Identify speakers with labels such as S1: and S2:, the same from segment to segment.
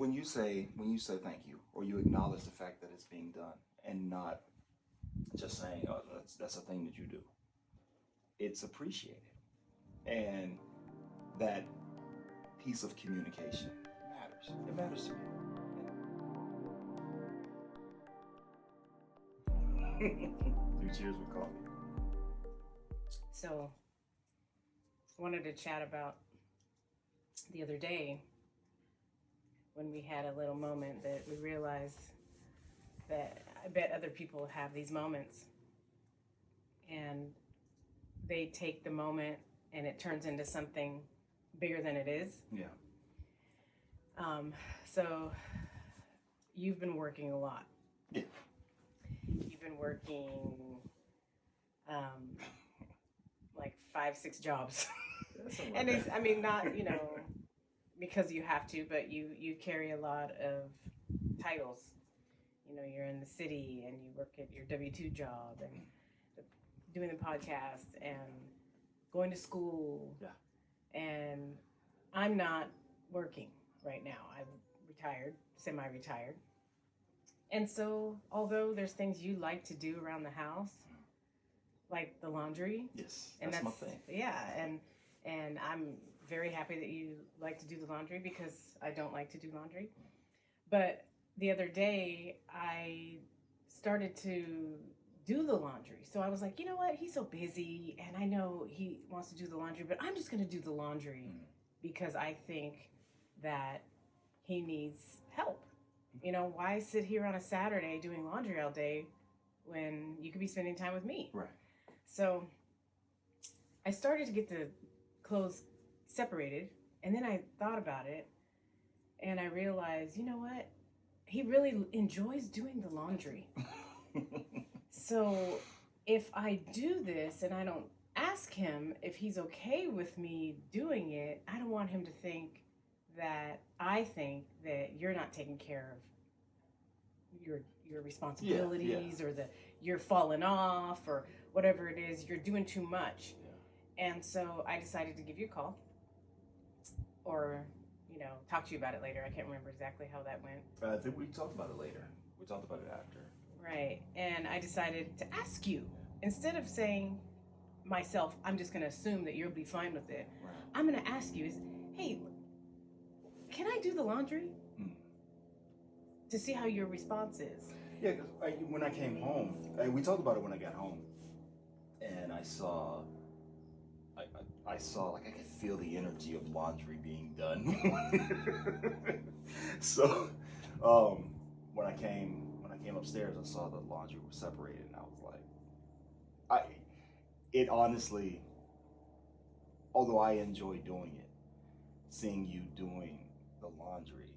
S1: when you say thank you, or you acknowledge the fact that it's being done, and not just saying, oh, that's a thing that you do, it's appreciated, and that piece of communication matters. It matters to me. 3 cheers with coffee.
S2: So, wanted to chat about the other day when we had a little moment that we realized that I bet other people have these moments, and they take the moment and it turns into something bigger than it is.
S1: Yeah.
S2: So you've been working a lot.
S1: Yeah.
S2: You've been working like 5-6 jobs. And it's, I mean, not, because you have to, but you carry a lot of titles. You're in the city and you work at your W-2 job and doing the podcast and going to school.
S1: Yeah.
S2: And I'm not working right now. I'm retired, semi-retired. And so, although there's things you like to do around the house, like the laundry.
S1: Yes, that's my thing.
S2: Yeah, and I'm very happy that you like to do the laundry, because I don't like to do laundry. But the other day, I started to do the laundry. So I was like, you know what? He's so busy, and I know he wants to do the laundry, but I'm just going to do the laundry because I think that he needs help. Why sit here on a Saturday doing laundry all day when you could be spending time with me?
S1: Right.
S2: So I started to get the clothes separated, and then I thought about it, and I realized, you know what? He really enjoys doing the laundry. So if I do this and I don't ask him if he's okay with me doing it, I don't want him to think that I think that you're not taking care of your responsibilities, or that you're falling off, or whatever it is, you're doing too much. Yeah. And so I decided to give you a call, or talk to you about it later. I can't remember exactly how that went.
S1: I think we talked about it later. We talked about it after.
S2: Right. And I decided to ask you, instead of saying myself, I'm just going to assume that you'll be fine with it. Right. I'm going to ask you, hey, can I do the laundry? To see how your response is.
S1: Yeah, because when I came home, we talked about it when I got home, and I saw, like, I could feel the energy of laundry being done. So, when I came upstairs, I saw the laundry was separated, and I was like, it honestly, although I enjoy doing it, seeing you doing the laundry,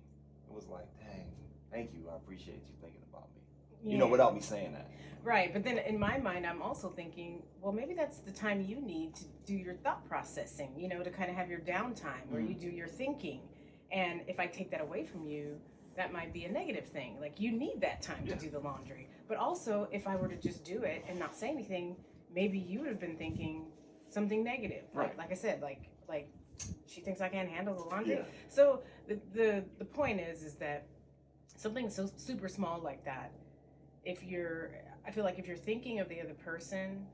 S1: it was like, dang, thank you, I appreciate you thinking about me. Yeah. Without me saying that.
S2: Right, but then in my mind, I'm also thinking, well, maybe that's the time you need to do your thought processing, to kind of have your downtime where you do your thinking. And if I take that away from you, that might be a negative thing. Like, you need that time to do the laundry. But also, if I were to just do it and not say anything, maybe you would have been thinking something negative.
S1: Right.
S2: Like I said, like she thinks I can't handle the laundry.
S1: Yeah.
S2: So the point is that something so super small like that, I feel like if you're thinking of the other person,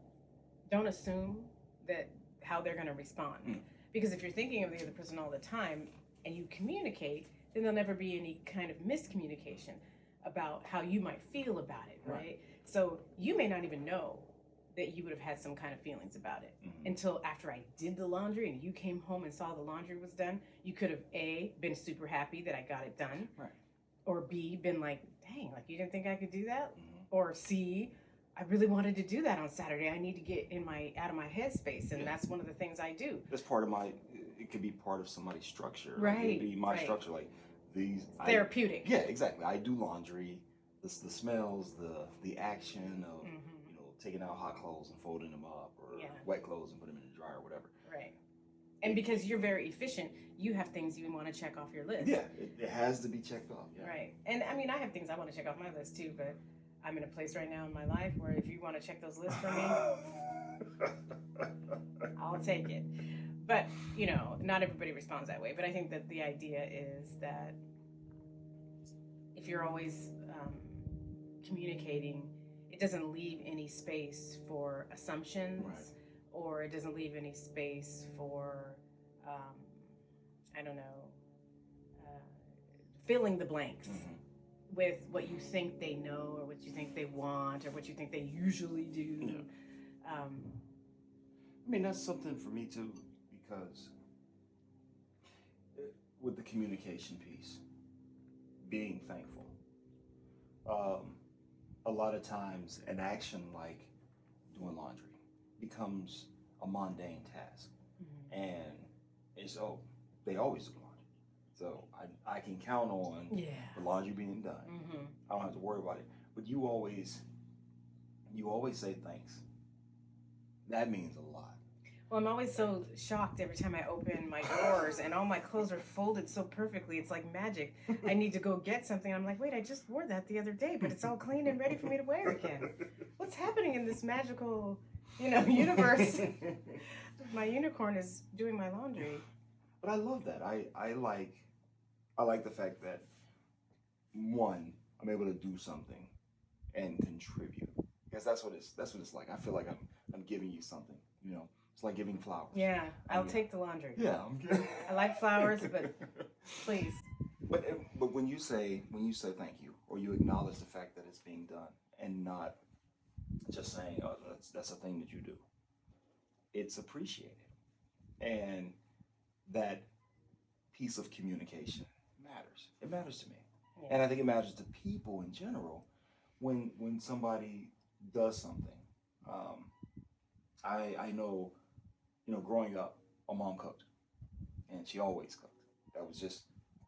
S2: don't assume that how they're going to respond. Because if you're thinking of the other person all the time and you communicate, then there'll never be any kind of miscommunication about how you might feel about it, right? So you may not even know that you would have had some kind of feelings about it until after I did the laundry and you came home and saw the laundry was done. You could have A, been super happy that I got it done,
S1: right,
S2: or B, been like, dang, like you didn't think I could do that, or C, I really wanted to do that on Saturday. I need to get out of my headspace, and that's one of the things I do.
S1: That's part of it could be part of somebody's structure.
S2: Right.
S1: Like, it could be my structure, like these.
S2: Therapeutic.
S1: Yeah, exactly. I do laundry. The smells, the action of taking out hot clothes and folding them up, or wet clothes and putting them in the dryer, or whatever.
S2: Right. And because you're very efficient, you have things you want to check off your list.
S1: Yeah, it has to be checked off. Yeah.
S2: Right. And I mean, I have things I want to check off my list too, but I'm in a place right now in my life where if you want to check those lists for me, I'll take it. But, not everybody responds that way. But I think that the idea is that if you're always communicating, it doesn't leave any space for assumptions,
S1: Right.
S2: or it doesn't leave any space for, I don't know, filling the blanks with what you think they know, or what you think they want, or what you think they usually do.
S1: Yeah. I mean, that's something for me too, because with the communication piece, being thankful. A lot of times, an action like doing laundry becomes a mundane task, and it's they always do laundry, so I can count on the laundry being done. I don't have to worry about it. But you always say thanks. That means a lot.
S2: Well, I'm always so shocked every time I open my drawers and all my clothes are folded so perfectly. It's like magic. I need to go get something. I'm like, wait, I just wore that the other day, but it's all clean and ready for me to wear again. What's happening in this magical, universe? My unicorn is doing my laundry.
S1: But I love that. I like the fact that, one, I'm able to do something and contribute. Because that's what it's like. I feel like I'm giving you something, It's like giving flowers.
S2: Yeah, I'll take the laundry.
S1: Yeah, I'm good.
S2: I like flowers, but please.
S1: But when you say thank you, or you acknowledge the fact that it's being done, and not just saying, oh, that's a thing that you do, it's appreciated, and that piece of communication matters. It matters to me, and I think it matters to people in general when somebody does something. I know. Growing up, my mom cooked, and she always cooked. That was just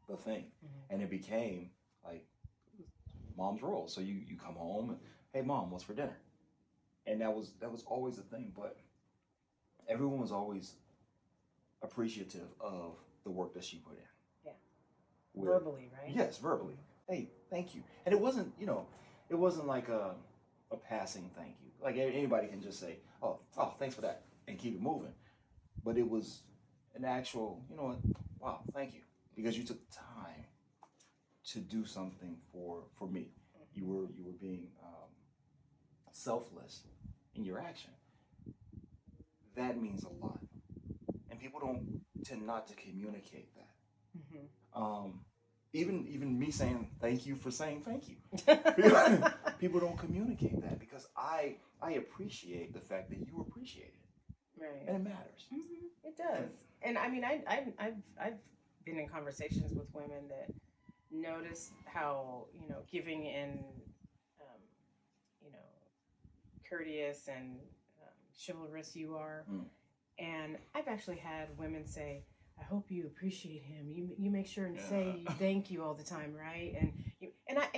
S1: the thing, and it became like mom's role. So you come home and, hey, mom, what's for dinner? And that was always the thing. But everyone was always appreciative of the work that she put in.
S2: Yeah. Verbally, right?
S1: Yes, verbally. Hey, thank you. And it wasn't like a passing thank you. Like anybody can just say, oh, thanks for that, and keep it moving. But it was an actual, wow, thank you. Because you took time to do something for me. You were being selfless in your action. That means a lot. And people don't tend not to communicate that. Even me saying thank you for saying thank you. People don't communicate that, because I appreciate the fact that you appreciate it.
S2: Right.
S1: And it matters.
S2: It does. And I mean, I've been in conversations with women that notice how, giving and, courteous and chivalrous you are. And I've actually had women say, I hope you appreciate him. You make sure and say thank you all the time, right? And I'm like,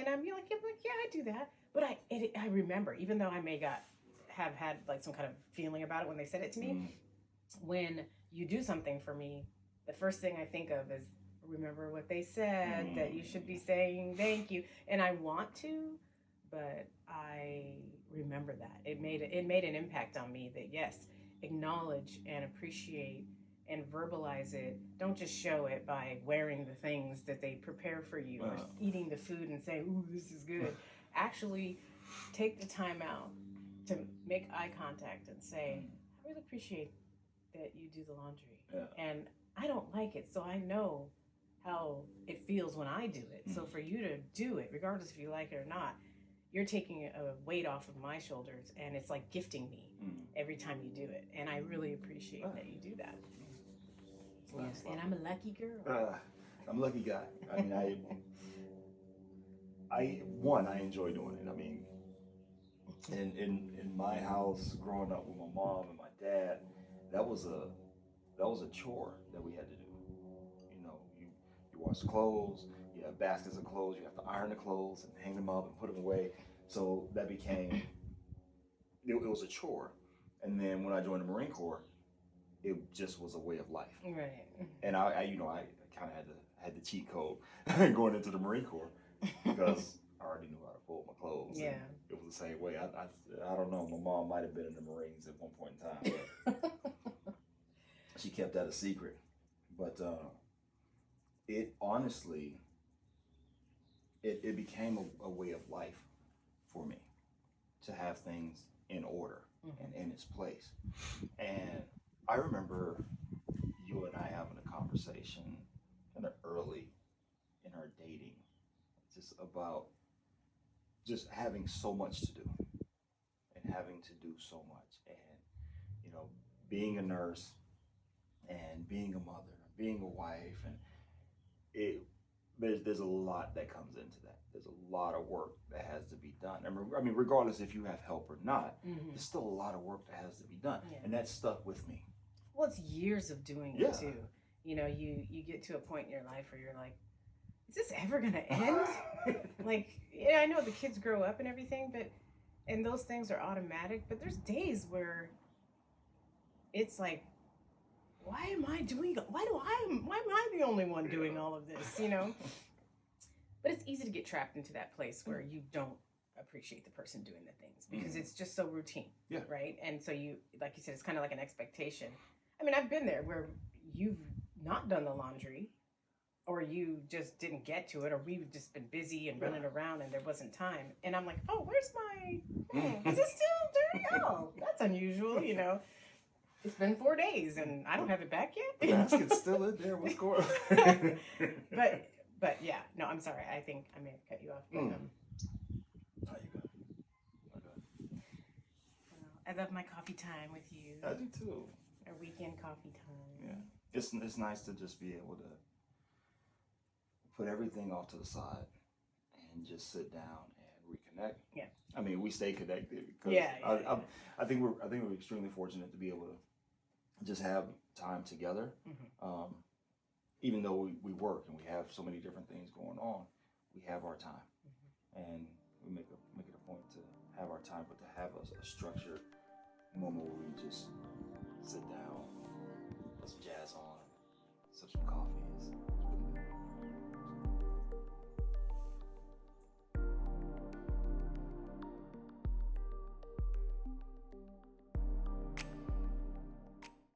S2: yeah, I do that. But I remember, even though I may have had like some kind of feeling about it when they said it to me, when you do something for me, the first thing I think of is, remember what they said, that you should be saying thank you. And I want to, but I remember that. It made an impact on me that, yes, acknowledge and appreciate and verbalize it. Don't just show it by wearing the things that they prepare for you, or eating the food and saying, ooh, this is good. Actually take the time out to make eye contact and say, I really appreciate that you do the laundry. And I don't like it, so I know how it feels when I do it. So for you to do it, regardless if you like it or not, you're taking a weight off of my shoulders, and it's like gifting me every time you do it. And I really appreciate that you do that. Yes, and I'm a lucky girl.
S1: I'm a lucky guy. I mean, I enjoy doing it. I mean, in my house, growing up with my mom and my dad, that was a chore that we had to do. You wash clothes, you have baskets of clothes, you have to iron the clothes and hang them up and put them away. So that became, it was a chore. And then when I joined the Marine Corps, it just was a way of life.
S2: Right.
S1: And I kind of had the cheat code going into the Marine Corps, because I already knew how to fold my clothes.
S2: Yeah.
S1: It was the same way. I don't know. My mom might have been in the Marines at one point in time, but she kept that a secret. But it honestly, it became a way of life for me to have things in order and in its place. And I remember you and I having a conversation kind of early in our dating, just about just having so much to do and having to do so much, and being a nurse and being a mother, being a wife, and it there's a lot that comes into that. There's a lot of work that has to be done. I mean, regardless if you have help or not, there's still a lot of work that has to be done, and that stuck with me.
S2: Well, it's years of doing it too. You get to a point in your life where you're like, is this ever gonna end? Like, I know the kids grow up and everything, and those things are automatic, but there's days where it's like, why am I the only one doing all of this, But it's easy to get trapped into that place where you don't appreciate the person doing the things because it's just so routine, right? And so you, like you said, it's kind of like an expectation. I mean, I've been there where you've not done the laundry, or you just didn't get to it, or we've just been busy and running around and there wasn't time. And I'm like, oh, where's my, is it still dirty? Oh, that's unusual, It's been 4 days and I don't have it back yet.
S1: The basket's still in there. What's going on?
S2: But yeah, no, I'm sorry. I think I may have cut you off. But,
S1: No, you good. Okay.
S2: I love my coffee time with you.
S1: I do too.
S2: Our weekend coffee time.
S1: Yeah, it's nice to just be able to put everything off to the side and just sit down and reconnect.
S2: Yeah.
S1: I mean, we stay connected because I think we're extremely fortunate to be able to just have time together. Even though we work and we have so many different things going on, we have our time, and we make it a point to have our time, but to have a structured moment where we just sit down, put some jazz on,